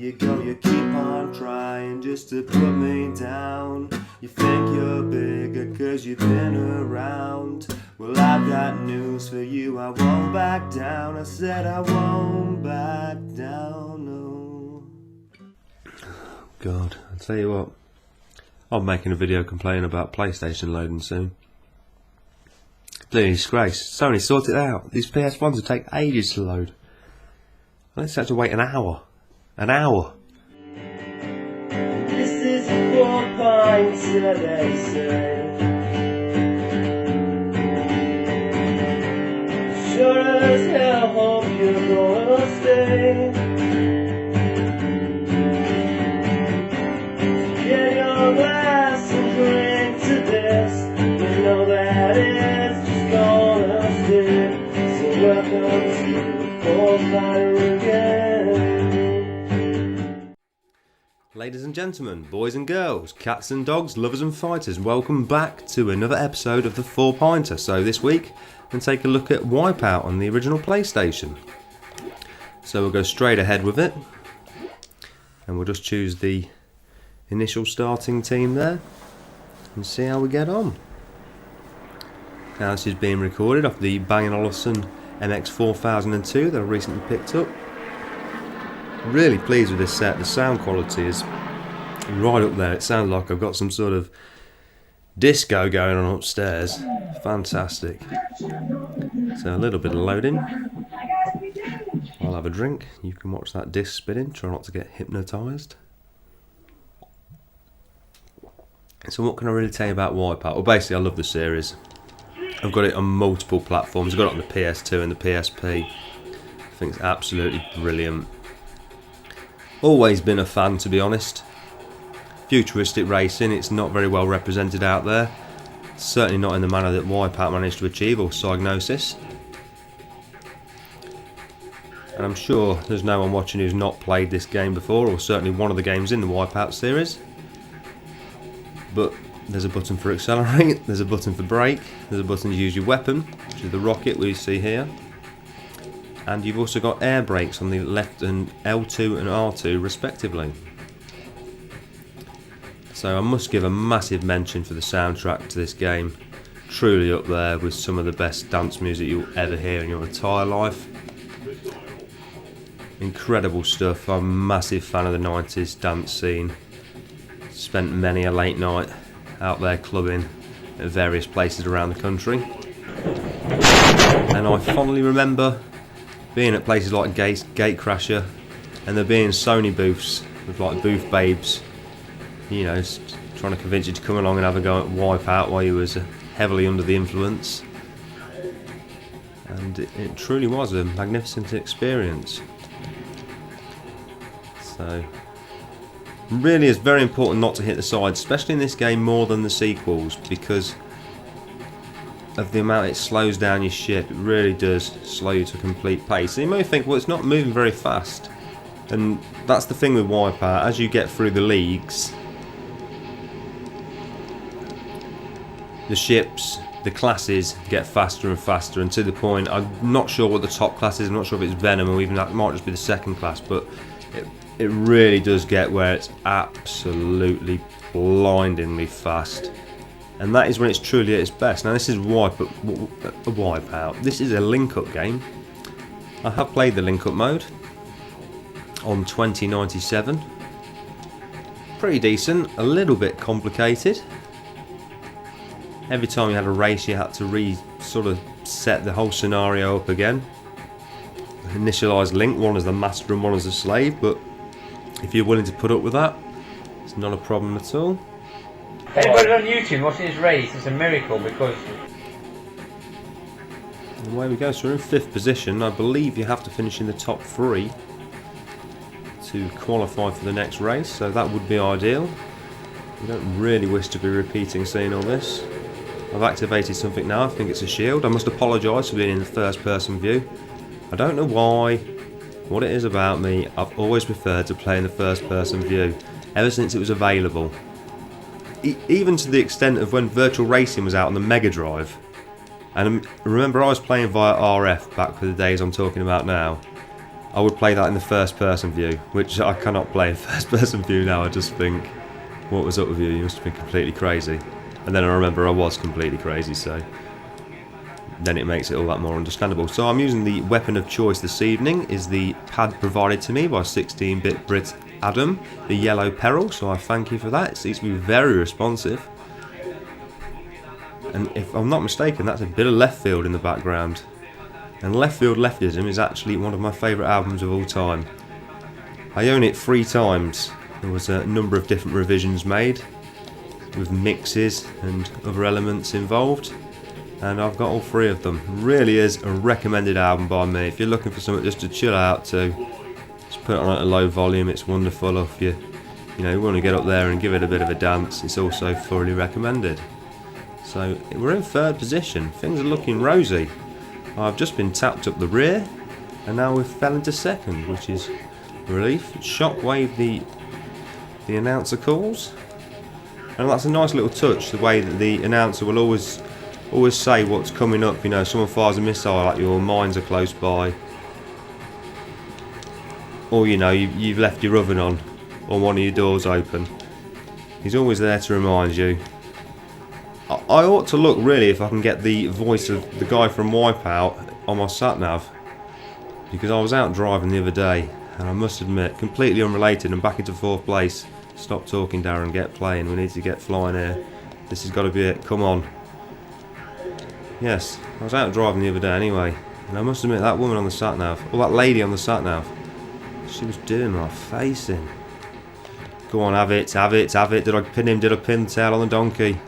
you go, you keep on trying just to put me down. You think you're bigger cause you've been around. Well, I've got news for you, I won't back down. I said I won't back down, no. God, I'll tell you what, I'm making a video complaining about PlayStation loading soon. Bloody disgrace. Sony, sort it out. These PS1s will take ages to load. Let's have to wait an hour. An hour. This is 4 pints, they say. Sure as hell hope you're gonna stay. Get your glass and drink to this. You know that it's just gonna stick. So welcome to the fire again. Ladies and gentlemen, boys and girls, cats and dogs, lovers and fighters, welcome back to another episode of the 4 Pinter. So this week, we'll take a look at Wipeout on the original PlayStation. So we'll go straight ahead with it, and we'll just choose the initial starting team there, and see how we get on. Now this is being recorded off the Bang & Olufsen MX 4002 that I recently picked up. Really pleased with this set. The sound quality is right up there. It sounds like I've got some sort of disco going on upstairs. Fantastic. So a little bit of loading. I'll have a drink. You can watch that disc spinning. Try not to get hypnotised. So what can I really tell you about Wipeout? Well, basically I love the series. I've got it on multiple platforms. I've got it on the PS2 and the PSP. I think it's absolutely brilliant. Always been a fan, to be honest. Futuristic racing, it's not very well represented out there. Certainly not in the manner that Wipeout managed to achieve, or Psygnosis. And I'm sure there's no one watching who's not played this game before, or certainly one of the games in the Wipeout series. But there's a button for accelerate, there's a button for brake, there's a button to use your weapon, which is the rocket we see here. And you've also got air brakes on the left and L2 and R2 respectively. So I must give a massive mention for the soundtrack to this game. Truly up there with some of the best dance music you'll ever hear in your entire life. Incredible stuff. I'm a massive fan of the 90s dance scene. Spent many a late night out there clubbing at various places around the country. And I fondly remember being at places like Gatecrasher, and there being Sony booths with like booth babes, you know, trying to convince you to come along and have a go at Wipeout while you was heavily under the influence. And it truly was a magnificent experience. So really is very important not to hit the sides, especially in this game more than the sequels, because of the amount it slows down your ship. It really does slow you to a complete pace. And you may think, well, it's not moving very fast. And that's the thing with Wipeout. As you get through the leagues, the ships, the classes get faster and faster, and to the point, I'm not sure what the top class is. I'm not sure if it's Venom, or even that might just be the second class, but it really does get where it's absolutely blindingly fast. And that is when it's truly at its best. Now this is Wipeout. This is a link-up game. I have played the link-up mode on 2097. Pretty decent, a little bit complicated. Every time you had a race you had to sort of set the whole scenario up again. Initialised link, one as the master and one as the slave, but if you're willing to put up with that, it's not a problem at all. Anybody on YouTube watching this race, it's a miracle, because and away we go. So we're in 5th position. I believe you have to finish in the top 3 to qualify for the next race, so that would be ideal. We don't really wish to be repeating seeing all this. I've activated something now. I think it's a shield. I must apologise for being in the first person view. I don't know why, what it is about me. I've always preferred to play in the first person view ever since it was available. Even to the extent of when Virtual Racing was out on the Mega Drive. And remember, I was playing via RF back for the days I'm talking about now. I would play that in the first person view, which I cannot play in first person view now. I just think, what was up with you? You must have been completely crazy. And then I remember I was completely crazy, so then it makes it all that more understandable. So I'm using the weapon of choice this evening, is the pad provided to me by 16-bit Brit Adam, the Yellow Peril, so I thank you for that. It seems to be very responsive. And if I'm not mistaken, that's a bit of Left Field in the background. And Left Field Leftism is actually one of my favourite albums of all time. I own it 3 times. There was a number of different revisions made, with mixes and other elements involved. And I've got all 3 of them. Really is a recommended album by me. If you're looking for something just to chill out to, just put it on at a low volume. It's wonderful. If you want to get up there and give it a bit of a dance, it's also thoroughly recommended. So we're in 3rd position. Things are looking rosy. I've just been tapped up the rear, and now we've fell into 2nd, which is a relief. Shockwave the announcer calls, and that's a nice little touch. The way that the announcer will always say what's coming up. Someone fires a missile at you, or mines are close by, or you've left your oven on, or one of your doors open. He's always there to remind you. I ought to look really if I can get the voice of the guy from Wipeout on my sat-nav, because I was out driving the other day, and I must admit, completely unrelated, and back into 4th place. Stop talking, Darren, get playing. We need to get flying here. This has got to be it. Come on. Yes, I was out driving the other day anyway, and I must admit, that woman on the sat-nav, or that lady on the sat-nav, she was doing my face in. Go on, have it. Did I pin him? Did I pin the tail on the donkey?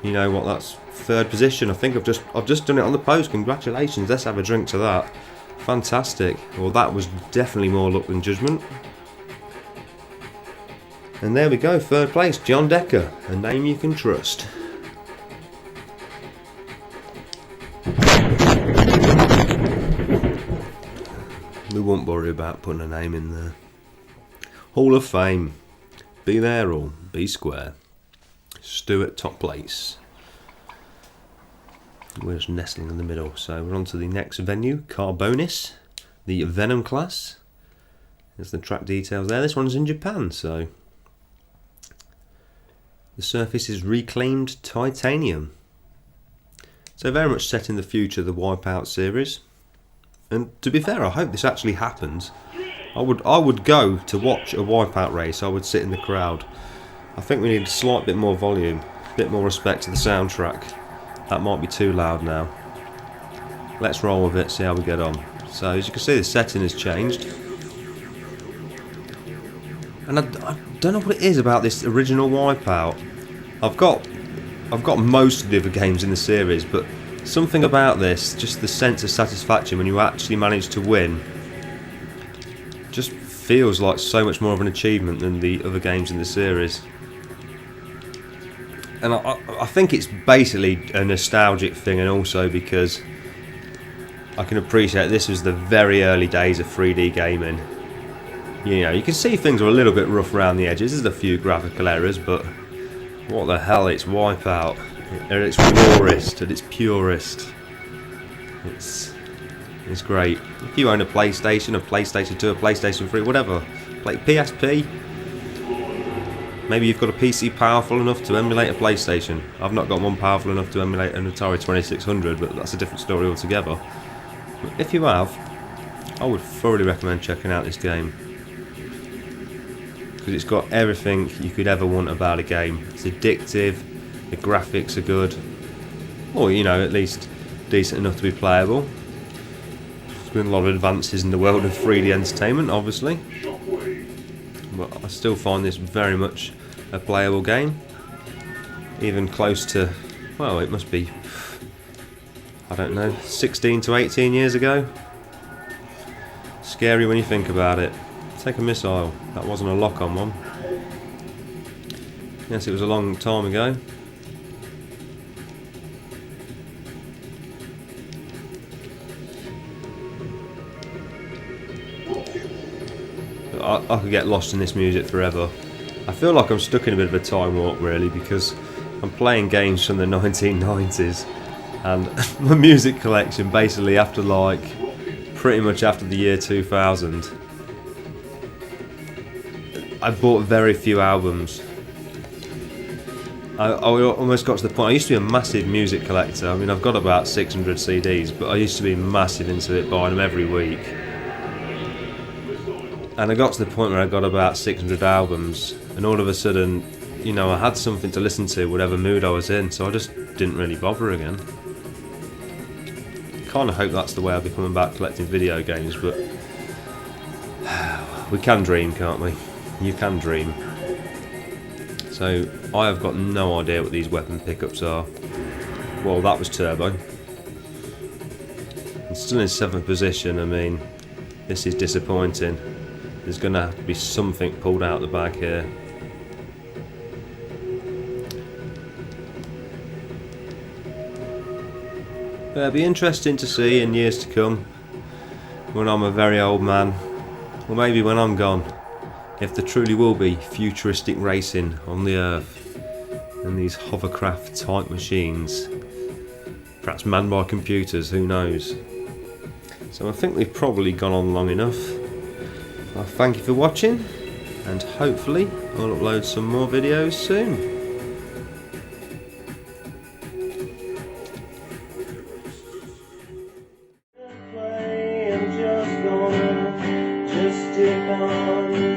You know what? That's 3rd position. I think I've just done it on the post. Congratulations. Let's have a drink to that. Fantastic. Well, that was definitely more luck than judgment. And there we go. 3rd place, John Decker, a name you can trust. We won't worry about putting a name in there. Hall of Fame. Be there or be square. Stuart top place. We're just nestling in the middle. So we're on to the next venue, Carbonis, the Venom class. There's the track details there. This one's in Japan, so the surface is reclaimed titanium. So very much set in the future of the Wipeout series. And to be fair, I hope this actually happens. I would go to watch a Wipeout race. I would sit in the crowd. I think we need a slight bit more volume, a bit more respect to the soundtrack. That might be too loud now. Let's roll with it, see how we get on. So as you can see, the setting has changed. And I don't know what it is about this original Wipeout. I've got most of the other games in the series, but something about this, just the sense of satisfaction when you actually manage to win, just feels like so much more of an achievement than the other games in the series. And I think it's basically a nostalgic thing, and also because I can appreciate this was the very early days of 3D gaming. You can see things are a little bit rough around the edges. There's a few graphical errors, but what the hell, it's Wipeout at its rawest, at its purest. It's great. If you own a PlayStation 2, a PlayStation 3, whatever, like PSP, maybe you've got a PC powerful enough to emulate a PlayStation. I've not got one powerful enough to emulate an Atari 2600, but that's a different story altogether. But if you have, I would thoroughly recommend checking out this game, because it's got everything you could ever want about a game. It's addictive, the graphics are good, or at least decent enough to be playable. There's been a lot of advances in the world of 3D entertainment, obviously, but I still find this very much a playable game, even close to, well, it must be, I don't know, 16 to 18 years ago. Scary when you think about it. Take a missile. That wasn't a lock-on one. Yes, it was a long time ago. I could get lost in this music forever. I feel like I'm stuck in a bit of a time warp, really, because I'm playing games from the 1990s, and my music collection, basically after like pretty much after the year 2000, I bought very few albums. I almost got to the point, I used to be a massive music collector. I mean, I've got about 600 CDs, but I used to be massive into it, buying them every week. And I got to the point where I got about 600 albums, and all of a sudden, you know, I had something to listen to, whatever mood I was in, so I just didn't really bother again. Kind of hope that's the way I'll be coming back collecting video games, but we can dream, can't we? You can dream. So I have got no idea what these weapon pickups are. Well, that was turbo. I'm still in 7th position. I mean, this is disappointing. There's going to have to be something pulled out the bag here. But it'll be interesting to see in years to come, when I'm a very old man, or maybe when I'm gone, if there truly will be futuristic racing on the Earth and these hovercraft type machines, perhaps manned by computers, who knows. So I think we've probably gone on long enough. Well, thank you for watching, and hopefully I'll upload some more videos soon. Just stick on